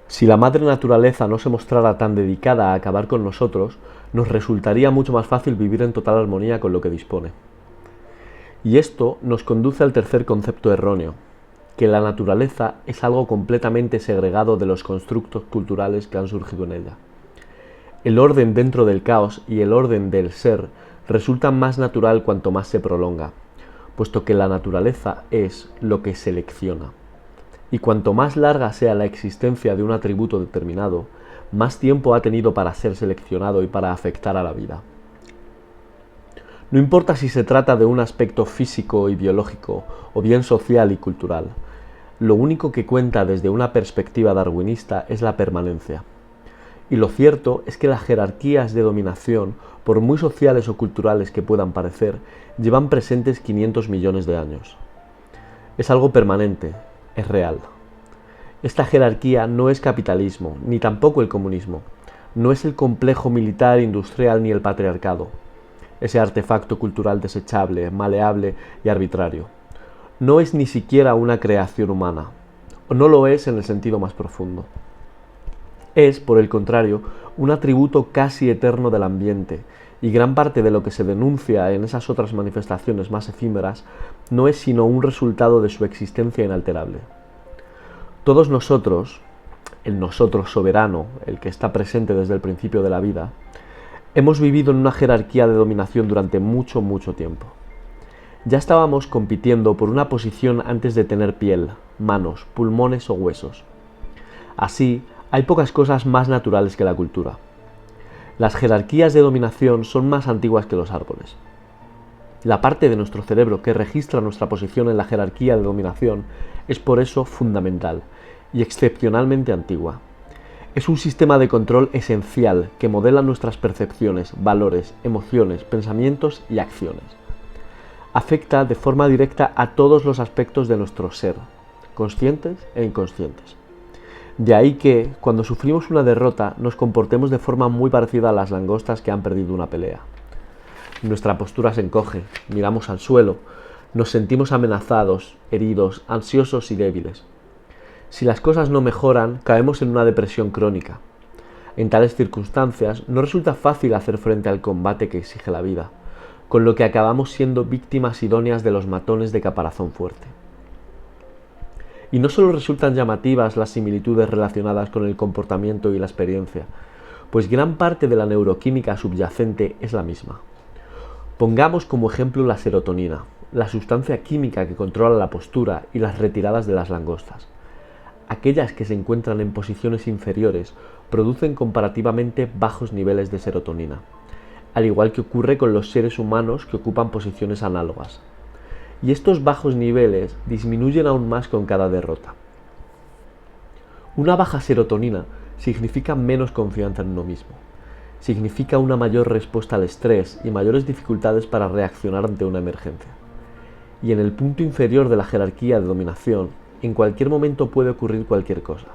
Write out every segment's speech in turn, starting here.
Si la madre naturaleza no se mostrara tan dedicada a acabar con nosotros, nos resultaría mucho más fácil vivir en total armonía con lo que dispone. Y esto nos conduce al tercer concepto erróneo, que la naturaleza es algo completamente segregado de los constructos culturales que han surgido en ella. El orden dentro del caos y el orden del ser resultan más natural cuanto más se prolonga, puesto que la naturaleza es lo que selecciona. Y cuanto más larga sea la existencia de un atributo determinado, más tiempo ha tenido para ser seleccionado y para afectar a la vida. No importa si se trata de un aspecto físico y biológico o bien social y cultural, lo único que cuenta desde una perspectiva darwinista es la permanencia. Y lo cierto es que las jerarquías de dominación, por muy sociales o culturales que puedan parecer, llevan presentes 500 millones de años. Es algo permanente, es real. Esta jerarquía no es capitalismo, ni tampoco el comunismo. No es el complejo militar, industrial ni el patriarcado. Ese artefacto cultural desechable, maleable y arbitrario. No es ni siquiera una creación humana, o no lo es en el sentido más profundo. Es, por el contrario, un atributo casi eterno del ambiente, y gran parte de lo que se denuncia en esas otras manifestaciones más efímeras no es sino un resultado de su existencia inalterable. Todos nosotros, el nosotros soberano, el que está presente desde el principio de la vida, hemos vivido en una jerarquía de dominación durante mucho, mucho tiempo. Ya estábamos compitiendo por una posición antes de tener piel, manos, pulmones o huesos. Así, hay pocas cosas más naturales que la cultura. Las jerarquías de dominación son más antiguas que los árboles. La parte de nuestro cerebro que registra nuestra posición en la jerarquía de dominación es por eso fundamental y excepcionalmente antigua. Es un sistema de control esencial que modela nuestras percepciones, valores, emociones, pensamientos y acciones. Afecta de forma directa a todos los aspectos de nuestro ser, conscientes e inconscientes. De ahí que, cuando sufrimos una derrota, nos comportemos de forma muy parecida a las langostas que han perdido una pelea. Nuestra postura se encoge, miramos al suelo, nos sentimos amenazados, heridos, ansiosos y débiles. Si las cosas no mejoran, caemos en una depresión crónica. En tales circunstancias, no resulta fácil hacer frente al combate que exige la vida, con lo que acabamos siendo víctimas idóneas de los matones de caparazón fuerte. Y no solo resultan llamativas las similitudes relacionadas con el comportamiento y la experiencia, pues gran parte de la neuroquímica subyacente es la misma. Pongamos como ejemplo la serotonina, la sustancia química que controla la postura y las retiradas de las langostas. Aquellas que se encuentran en posiciones inferiores producen comparativamente bajos niveles de serotonina, al igual que ocurre con los seres humanos que ocupan posiciones análogas. Y estos bajos niveles disminuyen aún más con cada derrota. Una baja serotonina significa menos confianza en uno mismo. Significa una mayor respuesta al estrés y mayores dificultades para reaccionar ante una emergencia. Y en el punto inferior de la jerarquía de dominación, en cualquier momento puede ocurrir cualquier cosa.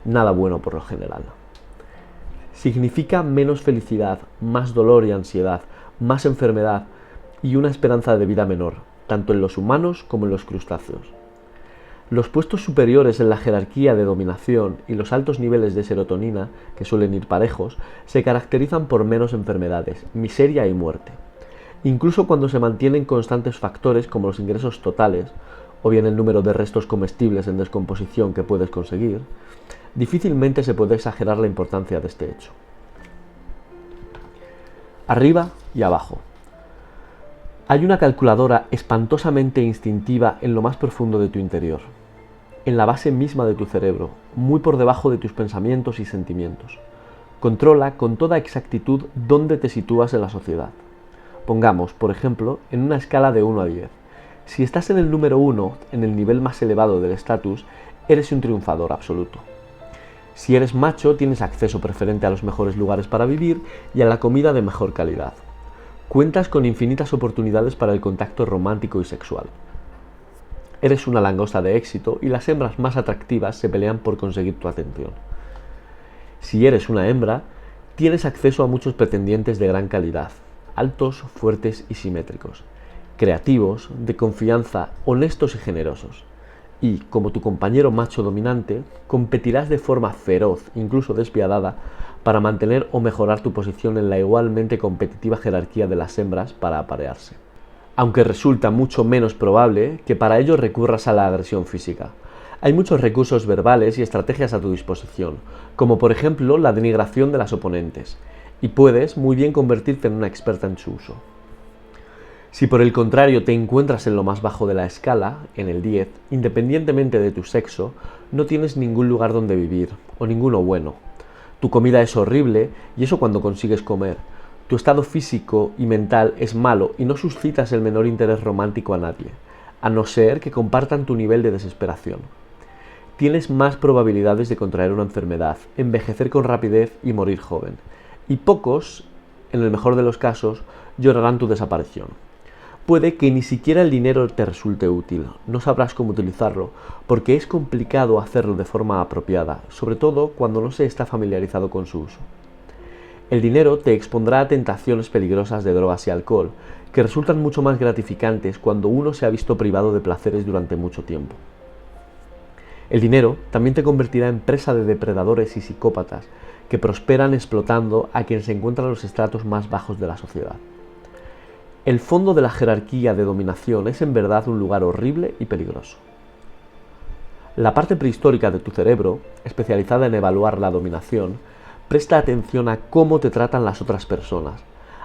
Nada bueno por lo general. Significa menos felicidad, más dolor y ansiedad, más enfermedad y una esperanza de vida menor, tanto en los humanos como en los crustáceos. Los puestos superiores en la jerarquía de dominación y los altos niveles de serotonina, que suelen ir parejos, se caracterizan por menos enfermedades, miseria y muerte. Incluso cuando se mantienen constantes factores como los ingresos totales, o bien el número de restos comestibles en descomposición que puedes conseguir, difícilmente se puede exagerar la importancia de este hecho. Arriba y abajo. Hay una calculadora espantosamente instintiva en lo más profundo de tu interior, en la base misma de tu cerebro, muy por debajo de tus pensamientos y sentimientos. Controla con toda exactitud dónde te sitúas en la sociedad. Pongamos, por ejemplo, en una escala de 1 a 10. Si estás en el número 1, en el nivel más elevado del estatus, eres un triunfador absoluto. Si eres macho, tienes acceso preferente a los mejores lugares para vivir y a la comida de mejor calidad. Cuentas con infinitas oportunidades para el contacto romántico y sexual. Eres una langosta de éxito y las hembras más atractivas se pelean por conseguir tu atención. Si eres una hembra, tienes acceso a muchos pretendientes de gran calidad, altos, fuertes y simétricos, creativos, de confianza, honestos y generosos. y, como tu compañero macho dominante, competirás de forma feroz, incluso despiadada, para mantener o mejorar tu posición en la igualmente competitiva jerarquía de las hembras para aparearse. Aunque resulta mucho menos probable que para ello recurras a la agresión física. Hay muchos recursos verbales y estrategias a tu disposición, como por ejemplo la denigración de las oponentes, y puedes muy bien convertirte en una experta en su uso. Si por el contrario te encuentras en lo más bajo de la escala, en el 10, independientemente de tu sexo, no tienes ningún lugar donde vivir, o ninguno bueno. Tu comida es horrible, y eso cuando consigues comer. Tu estado físico y mental es malo y no suscitas el menor interés romántico a nadie, a no ser que compartan tu nivel de desesperación. Tienes más probabilidades de contraer una enfermedad, envejecer con rapidez y morir joven. Y pocos, en el mejor de los casos, llorarán tu desaparición. Puede que ni siquiera el dinero te resulte útil, no sabrás cómo utilizarlo, porque es complicado hacerlo de forma apropiada, sobre todo cuando no se está familiarizado con su uso. El dinero te expondrá a tentaciones peligrosas de drogas y alcohol, que resultan mucho más gratificantes cuando uno se ha visto privado de placeres durante mucho tiempo. El dinero también te convertirá en presa de depredadores y psicópatas que prosperan explotando a quien se encuentra en los estratos más bajos de la sociedad. El fondo de la jerarquía de dominación es en verdad un lugar horrible y peligroso. La parte prehistórica de tu cerebro, especializada en evaluar la dominación, presta atención a cómo te tratan las otras personas.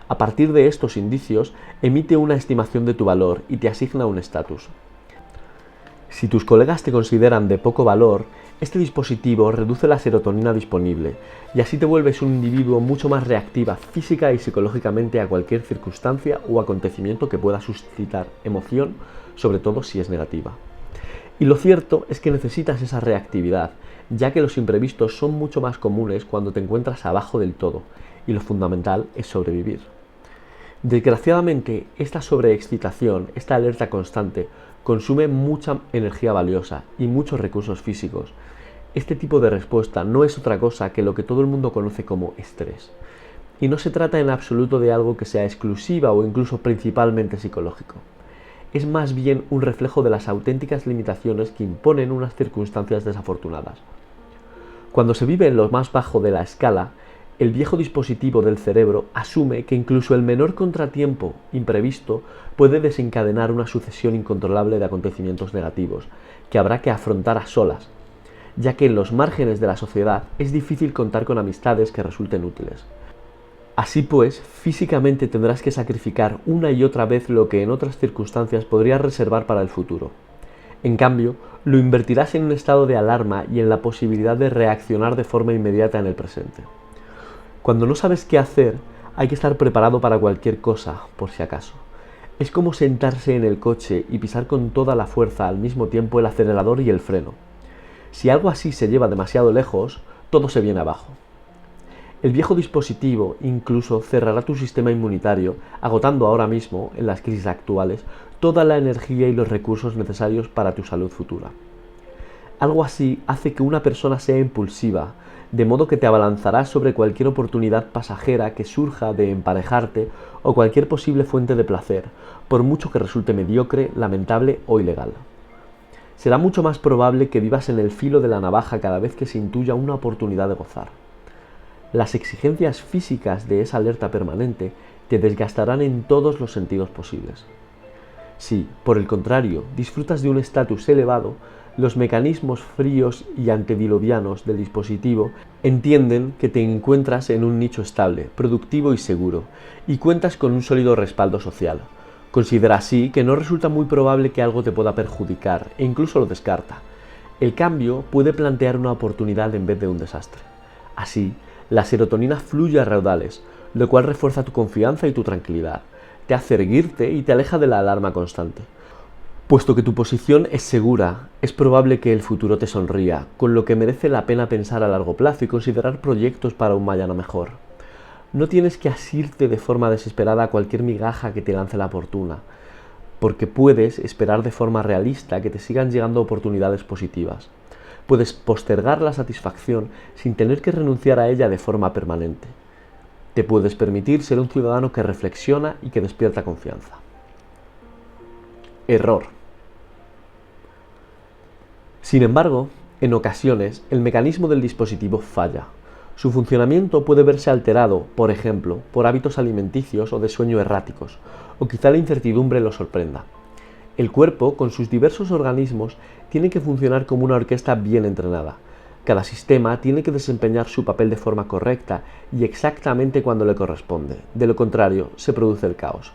A partir de estos indicios, emite una estimación de tu valor y te asigna un estatus. Si tus colegas te consideran de poco valor, este dispositivo reduce la serotonina disponible y así te vuelves un individuo mucho más reactiva física y psicológicamente a cualquier circunstancia o acontecimiento que pueda suscitar emoción, sobre todo si es negativa. Y lo cierto es que necesitas esa reactividad, ya que los imprevistos son mucho más comunes cuando te encuentras abajo del todo, y lo fundamental es sobrevivir. Desgraciadamente, esta sobreexcitación, esta alerta constante, consume mucha energía valiosa y muchos recursos físicos. Este tipo de respuesta no es otra cosa que lo que todo el mundo conoce como estrés. Y no se trata en absoluto de algo que sea exclusiva o incluso principalmente psicológico. Es más bien un reflejo de las auténticas limitaciones que imponen unas circunstancias desafortunadas. Cuando se vive en lo más bajo de la escala, el viejo dispositivo del cerebro asume que incluso el menor contratiempo imprevisto puede desencadenar una sucesión incontrolable de acontecimientos negativos, que habrá que afrontar a solas, ya que en los márgenes de la sociedad es difícil contar con amistades que resulten útiles. Así pues, físicamente tendrás que sacrificar una y otra vez lo que en otras circunstancias podrías reservar para el futuro. En cambio, lo invertirás en un estado de alarma y en la posibilidad de reaccionar de forma inmediata en el presente. Cuando no sabes qué hacer, hay que estar preparado para cualquier cosa, por si acaso. Es como sentarse en el coche y pisar con toda la fuerza al mismo tiempo el acelerador y el freno. Si algo así se lleva demasiado lejos, todo se viene abajo. El viejo dispositivo incluso cerrará tu sistema inmunitario, agotando ahora mismo, en las crisis actuales, toda la energía y los recursos necesarios para tu salud futura. Algo así hace que una persona sea impulsiva, de modo que te abalanzarás sobre cualquier oportunidad pasajera que surja de emparejarte o cualquier posible fuente de placer, por mucho que resulte mediocre, lamentable o ilegal. Será mucho más probable que vivas en el filo de la navaja cada vez que se intuya una oportunidad de gozar. Las exigencias físicas de esa alerta permanente te desgastarán en todos los sentidos posibles. Si, por el contrario, disfrutas de un estatus elevado, los mecanismos fríos y antediluvianos del dispositivo entienden que te encuentras en un nicho estable, productivo y seguro, y cuentas con un sólido respaldo social. Considera así que no resulta muy probable que algo te pueda perjudicar, e incluso lo descarta. El cambio puede plantear una oportunidad en vez de un desastre. Así, la serotonina fluye a raudales, lo cual refuerza tu confianza y tu tranquilidad, te hace erguirte y te aleja de la alarma constante. Puesto que tu posición es segura, es probable que el futuro te sonría, con lo que merece la pena pensar a largo plazo y considerar proyectos para un mañana mejor. No tienes que asirte de forma desesperada a cualquier migaja que te lance la fortuna, porque puedes esperar de forma realista que te sigan llegando oportunidades positivas. Puedes postergar la satisfacción sin tener que renunciar a ella de forma permanente. Te puedes permitir ser un ciudadano que reflexiona y que despierta confianza. Error. Sin embargo, en ocasiones, el mecanismo del dispositivo falla. Su funcionamiento puede verse alterado, por ejemplo, por hábitos alimenticios o de sueño erráticos, o quizá la incertidumbre lo sorprenda. El cuerpo, con sus diversos organismos, tiene que funcionar como una orquesta bien entrenada. Cada sistema tiene que desempeñar su papel de forma correcta y exactamente cuando le corresponde. De lo contrario, se produce el caos.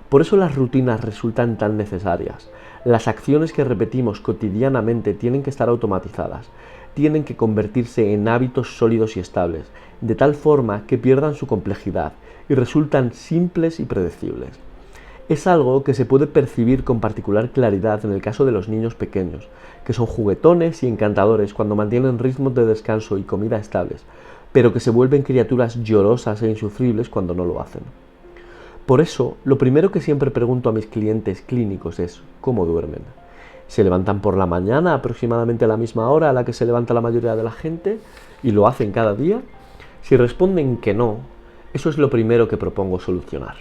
Por eso las rutinas resultan tan necesarias. Las acciones que repetimos cotidianamente tienen que estar automatizadas, tienen que convertirse en hábitos sólidos y estables, de tal forma que pierdan su complejidad y resultan simples y predecibles. Es algo que se puede percibir con particular claridad en el caso de los niños pequeños, que son juguetones y encantadores cuando mantienen ritmos de descanso y comida estables, pero que se vuelven criaturas llorosas e insufribles cuando no lo hacen. Por eso, lo primero que siempre pregunto a mis clientes clínicos es ¿cómo duermen? ¿Se levantan por la mañana aproximadamente a la misma hora a la que se levanta la mayoría de la gente y lo hacen cada día? Si responden que no, eso es lo primero que propongo solucionar.